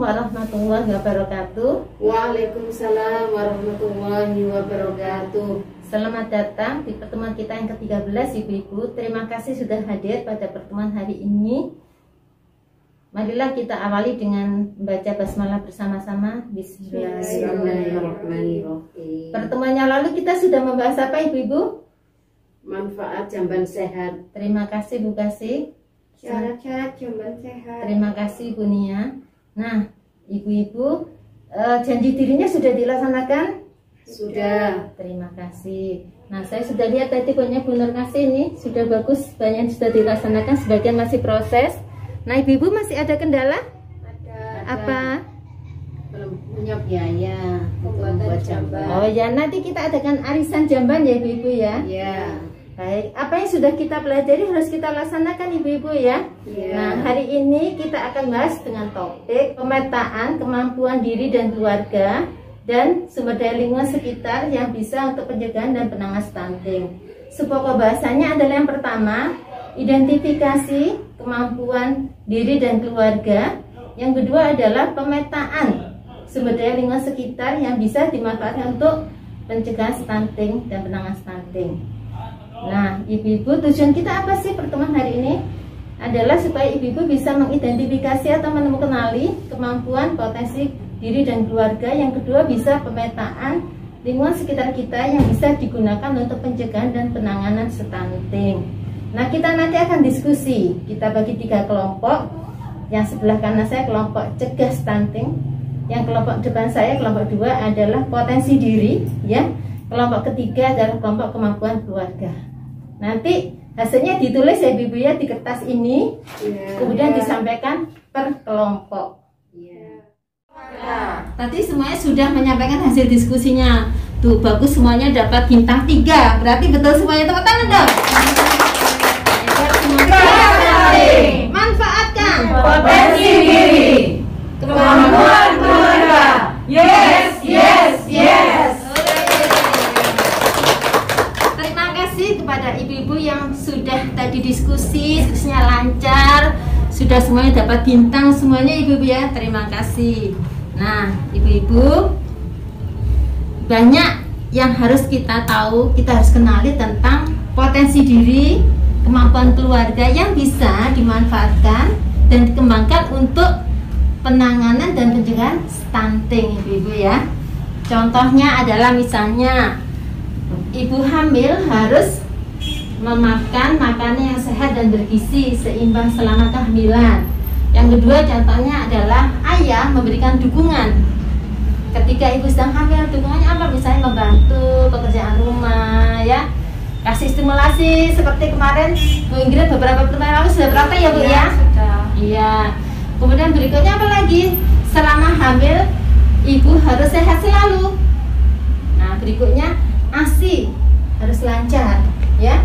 warahmatullahi wabarakatuh. Waalaikumsalam warahmatullahi wabarakatuh. Selamat datang di pertemuan kita yang ke-13 Ibu-Ibu. Terima kasih sudah hadir pada pertemuan hari ini. Marilah kita awali dengan membaca basmalah bersama-sama. Bismillahirrahmanirrahim. Pertemuan yang lalu kita sudah membahas apa Ibu-Ibu? Manfaat jamban sehat. Terima kasih Bu Kasih. Syarat-syarat jamban sehat. Terima kasih Bu Nia. Nah, Ibu-Ibu, janji dirinya sudah dilaksanakan? Sudah. Terima kasih. Nah, saya sudah lihat tadi punya Bu Nur Kasih ini sudah bagus, banyak sudah dilaksanakan, sebagian masih proses. Nah, Ibu-Ibu masih ada kendala? Ada. Apa? Belum punya biaya Pembuatan jamban. Oh ya, nanti kita adakan arisan jamban ya Ibu-Ibu ya. Ya. Baik, apa yang sudah kita pelajari harus kita laksanakan Ibu-Ibu ya. Ya. Nah, hari ini kita akan bahas dengan topik pemetaan kemampuan diri dan keluarga dan sumber daya lingkungan sekitar yang bisa untuk pencegahan dan penanganan stunting. Sepokok bahasanya adalah yang pertama, identifikasi kemampuan diri dan keluarga. Yang kedua adalah pemetaan sumber daya lingkungan sekitar yang bisa dimanfaatkan untuk pencegahan stunting dan penanganan stunting. Nah, Ibu-Ibu, tujuan kita apa sih pertemuan hari ini? Adalah supaya Ibu-Ibu bisa mengidentifikasi atau menemukan kemampuan potensi diri dan keluarga. Yang kedua, bisa pemetaan lingkungan sekitar kita yang bisa digunakan untuk pencegahan dan penanganan stunting. Nah, kita nanti akan diskusi. Kita bagi 3 kelompok. Yang sebelah kanan saya kelompok cegah stunting. Yang kelompok depan saya kelompok 2 adalah potensi diri, ya. Kelompok ketiga adalah kelompok kemampuan keluarga. Nanti hasilnya ditulis ya Ibu ya di kertas ini, kemudian disampaikan per kelompok. Tadi semuanya sudah menyampaikan hasil diskusinya. Tuh bagus, semuanya dapat bintang 3. Berarti betul semuanya, tepuk tangan dong. Manfaatkan Potensi diri. kemampuan keluarga. Yes, yes, yes. Terima kasih kepada Ibu-Ibu yang sudah tadi diskusinya lancar, sudah semuanya dapat bintang semuanya Ibu-Ibu ya. Terima kasih. Nah, Ibu-Ibu, banyak yang harus kita tahu, kita harus kenali tentang potensi diri, kemampuan keluarga yang bisa dimanfaatkan dan dikembangkan untuk penanganan dan pencegahan stunting Ibu-Ibu ya. Contohnya adalah misalnya ibu hamil harus memakan makanan yang sehat dan bergizi seimbang selama kehamilan. Yang kedua contohnya adalah ayah memberikan dukungan ketika ibu sedang hamil. Dukungannya apa? Misalnya membantu pekerjaan rumah ya, kasih stimulasi seperti kemarin Bu Ingrid beberapa pertemuan lalu sudah berapa ya Bu ya? Sudah. Iya. Kemudian berikutnya apa lagi? Selama hamil ibu harus sehat selalu. Nah, berikutnya ASI harus lancar ya.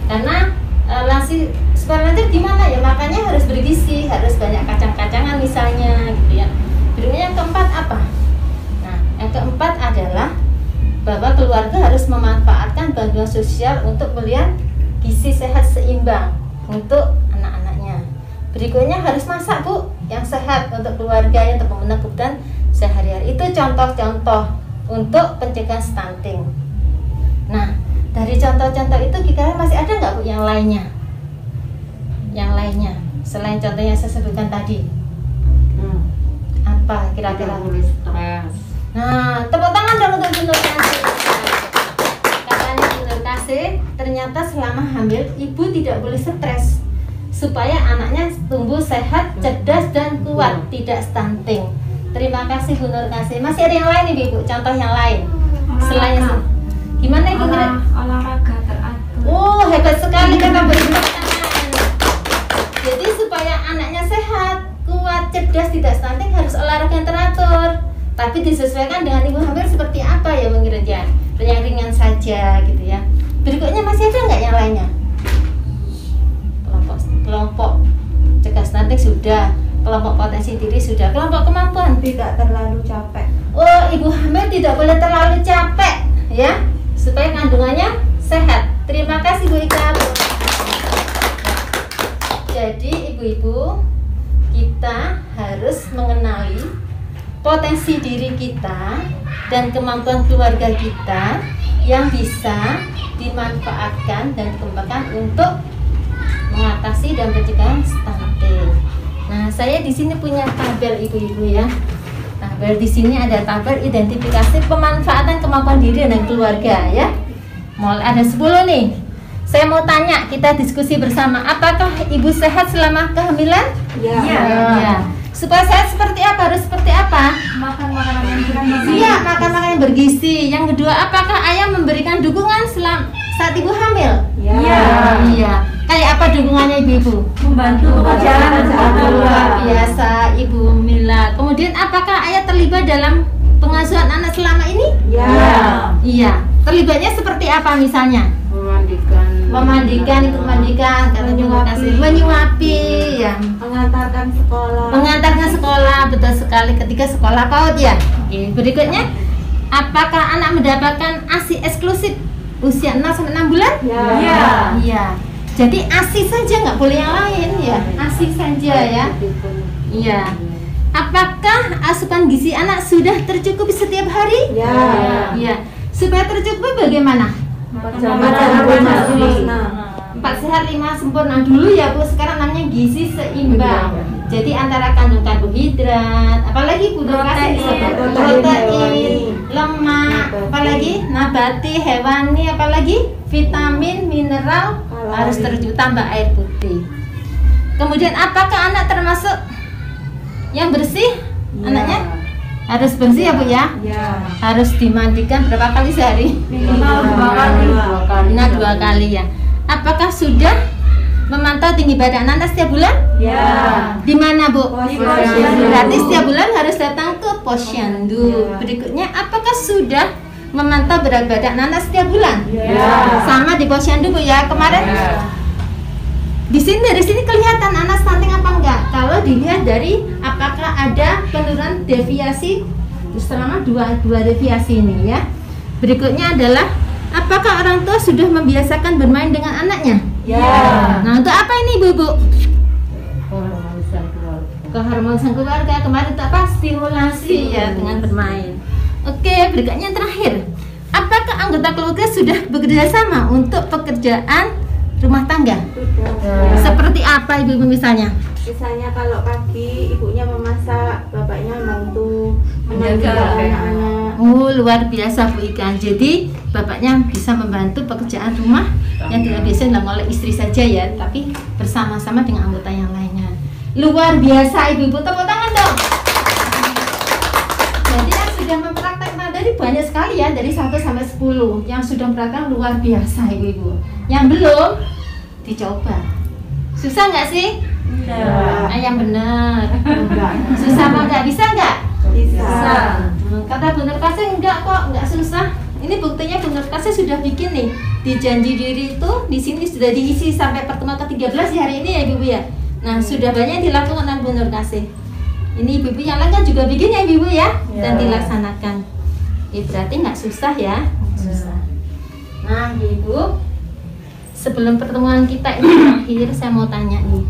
Karena lansi supaya lancar gimana ya? Makanya harus bergizi, harus banyak kacang-kacangan misalnya gitu ya. Berikutnya yang keempat apa? Nah, yang keempat adalah bahwa keluarga harus memanfaatkan bantuan sosial untuk melihat gizi sehat seimbang untuk anak-anaknya. Berikutnya harus masak Bu, yang sehat untuk keluarga yang untuk memenuhi kebutuhan sehari-hari. Itu contoh-contoh untuk pencegahan stunting. Nah, dari contoh-contoh itu kira-kira masih ada nggak Bu yang lainnya? Yang lainnya selain contoh yang saya sebutkan tadi, apa kira-kira? Stres. Nah, tepuk tangan dong untuk Bu Nur Kasih. Katanya Bu Nur Kasih, ternyata selama hamil ibu tidak boleh stres supaya anaknya tumbuh sehat, cerdas dan kuat, tidak stunting. Terima kasih Bu Nur Kasih. Masih ada yang lain nih Ibu, contoh yang lain selain gimana Ibu? Olahraga teratur. Oh, hebat sekali kata Bu Nur. Jadi supaya anaknya sehat, kuat, cerdas, tidak stunting harus olahraga yang teratur. Tapi disesuaikan dengan ibu hamil seperti apa ya Bu Ingrid ya? Yang ringan saja gitu ya. Berikutnya masih ada nggak yang lainnya? Kelompok cegah stunting sudah, kelompok potensi diri sudah, kelompok kemampuan Tidak terlalu capek. oh ibu hamil tidak boleh terlalu capek ya, supaya kandungannya sehat. Terima kasih Bu Ika. Jadi ibu-ibu, kita harus mengenali potensi diri kita dan kemampuan keluarga kita yang bisa dimanfaatkan dan dikembangkan untuk mengatasi dan mencegah stunting. Nah, saya di sini punya tabel ibu-ibu ya. Tabel di sini ada tabel identifikasi pemanfaatan kemampuan diri dan keluarga ya. Mulai ada 10 nih. Saya mau tanya, kita diskusi bersama. Apakah ibu sehat selama kehamilan? Ya. Ya. Supaya sehat seperti apa? Harus seperti apa? Makan makanan yang bergizi. Iya, makan makanan yang bergizi. Yang kedua, apakah ayah memberikan dukungan saat ibu hamil? Ya. Iya. Kayak apa dukungannya ibu-ibu? Membantu pekerjaan Luar biasa Ibu Mila. Kemudian apakah ayah terlibat dalam pengasuhan anak selama ini? Ya. Iya. Terlibatnya seperti apa misalnya? Memandikan, ikut memandikan, menyuapi, ya. Mengantarkan sekolah. Mengantarkan sekolah, betul sekali, ketika sekolah PAUD ya. Oke, berikutnya, apakah anak mendapatkan ASI eksklusif usia 0 sampai 6 bulan? Ya. Iya. Jadi ASI saja, nggak boleh yang lain ya. ASI saja ya. Iya. Apakah asupan gizi anak sudah tercukupi setiap hari? Ya. Iya. Supaya tercukupi bagaimana? 4 jam 4 sehat 5 sempurna dulu ya Bu. Sekarang namanya gizi seimbang. Jadi antara kandung karbohidrat, apalagi Bu kasih protein, lemak, apalagi nabati, hewani, apalagi vitamin, mineral harus tercukup, tambah air putih. Kemudian apakah anak termasuk yang bersih? Anaknya harus bersih ya Bu ya. Ya. Harus dimandikan berapa kali sehari? Minimal 2 kali. Nah, 2 kali ya. Apakah sudah memantau tinggi badan anak setiap bulan? Ya. Di mana Bu? Di posyandu. Berarti setiap bulan harus datang ke posyandu. Ya. Berikutnya, apakah sudah memantau berat badan anak setiap bulan? Ya. Sama di posyandu Bu ya kemarin. Ya. Di sini dari sini kelihatan anak stunting apa enggak? Kalau dilihat dari apakah ada penurunan deviasi selama dua deviasi ini ya. Berikutnya adalah apakah orang tua sudah membiasakan bermain dengan anaknya? Ya. Nah, untuk apa ini Bu? Keharmonisan keluarga. Kemarin itu apa? Stimulasi ya dengan bermain. Oke, berikutnya yang terakhir. Apakah anggota keluarga sudah bekerja sama untuk pekerjaan rumah tangga? Seperti apa ibu-ibu misalnya? Misalnya kalau pagi ibunya memasak, bapaknya membantu Menjaga anak-anak. Oh, luar biasa Bu Ikan. Jadi bapaknya bisa membantu pekerjaan rumah yang tidak biasa dilakukan oleh istri saja ya, tapi bersama-sama dengan anggota yang lainnya. Luar biasa ibu-ibu, tepuk tangan dong. Jadi yang sudah mempraktekkan dari banyak sekali ya, dari 1 sampai 10 yang sudah mempraktekkan luar biasa ibu-ibu. Yang belum dicoba. Susah nggak sih? Ya. Yang benar. Susah apa nggak? Bisa nggak? Bisa. Kata Bu Nur Kasih enggak kok, enggak susah. Ini buktinya Bu Nur Kasih sudah bikin nih di janji diri itu di sini sudah diisi sampai pertemuan ke-13 ya hari ini ya Ibu ya. Nah, sudah banyak dilakukan oleh Bu Nur Kasih. Ini ibu-ibu yang lain kan juga bikin ya Ibu ya, dan dilaksanakan. Berarti nggak susah ya. Susah. Nah, Ibu, sebelum pertemuan kita ini terakhir, saya mau tanya nih.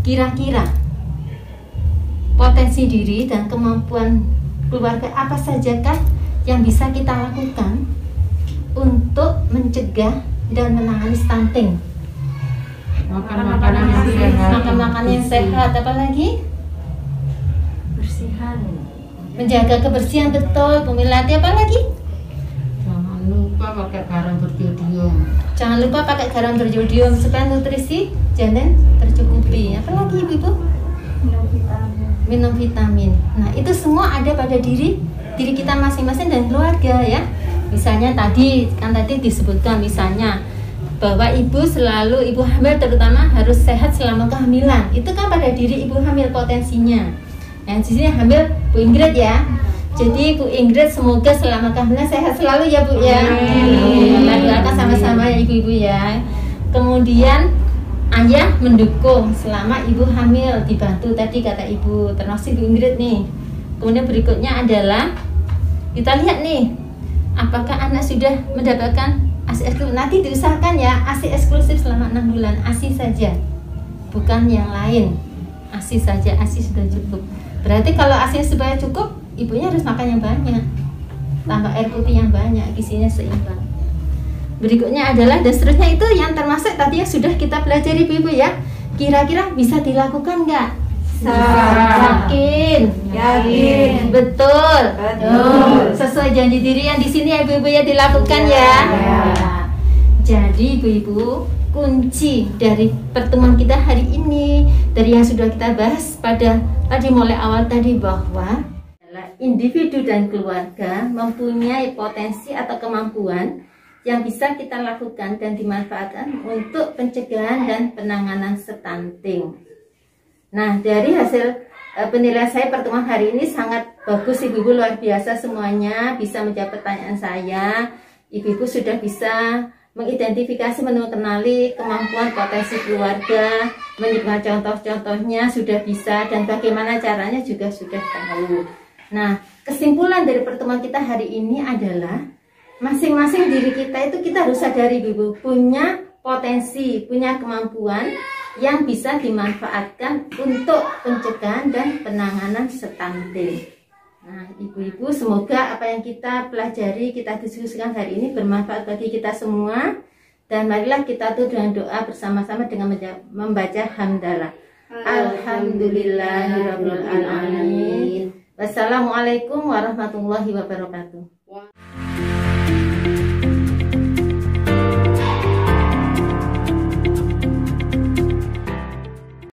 Kira-kira potensi diri dan kemampuan keluarga apa sajakah yang bisa kita lakukan untuk mencegah dan menangani stunting? Makan makanan yang sehat. Makan makanan yang sehat, apalagi Bersihan. menjaga kebersihan betul, pemilati apalagi? Jangan lupa pakai garam berjodium. Jangan lupa pakai garam berjodium supaya nutrisi janin tercukupi. Apalagi ibu-ibu? Minum vitamin. Nah, itu semua ada pada diri kita masing-masing dan keluarga ya. Misalnya tadi disebutkan misalnya bahwa ibu hamil terutama harus sehat selama kehamilan. Itu kan pada diri ibu hamil potensinya. Nah, di sini hamil Bu Ingrid ya. Jadi Bu Ingrid semoga selama kehamilan sehat selalu ya Bu ya. Kita doakan sama-sama ya ibu-ibu ya. Kemudian ayah mendukung selama ibu hamil, dibantu tadi kata ibu, termasuk Bu Ingrid nih. Kemudian berikutnya adalah kita lihat nih, apakah anak sudah mendapatkan ASI eksklusif. Nanti diusahakan ya ASI eksklusif selama 6 bulan, ASI saja, bukan yang lain. ASI saja, ASI sudah cukup. Berarti kalau ASI supaya cukup, ibunya harus makan yang banyak, tambah air putih yang banyak, gizinya seimbang. Berikutnya adalah, dan seterusnya itu yang termasuk tadi yang sudah kita pelajari ibu-ibu ya. Kira-kira bisa dilakukan nggak? Yakin? Yakin. Betul. Betul. Sesuai janji diri yang di sini ya ibu-ibu ya, dilakukan ya. Jadi ibu-ibu, kunci dari pertemuan kita hari ini, dari yang sudah kita bahas pada tadi mulai awal tadi, bahwa individu dan keluarga mempunyai potensi atau kemampuan yang bisa kita lakukan dan dimanfaatkan untuk pencegahan dan penanganan stunting. Nah, dari hasil penilaian saya pertemuan hari ini sangat bagus ibu-ibu, luar biasa semuanya bisa menjawab pertanyaan saya. Ibu-ibu sudah bisa mengidentifikasi, mengenali kemampuan potensi keluarga, menyebutkan contoh-contohnya sudah bisa, dan bagaimana caranya juga sudah tahu. Nah, kesimpulan dari pertemuan kita hari ini adalah masing-masing diri kita itu kita harus sadari ibu, punya potensi, punya kemampuan yang bisa dimanfaatkan untuk pencegahan dan penanganan stunting. Nah, ibu-ibu, semoga apa yang kita pelajari, kita diskusikan hari ini bermanfaat bagi kita semua. Dan marilah kita tuh dengan doa bersama-sama dengan membaca hamdalah. Alhamdulillahirabbil alamin. Wassalamualaikum warahmatullahi wabarakatuh.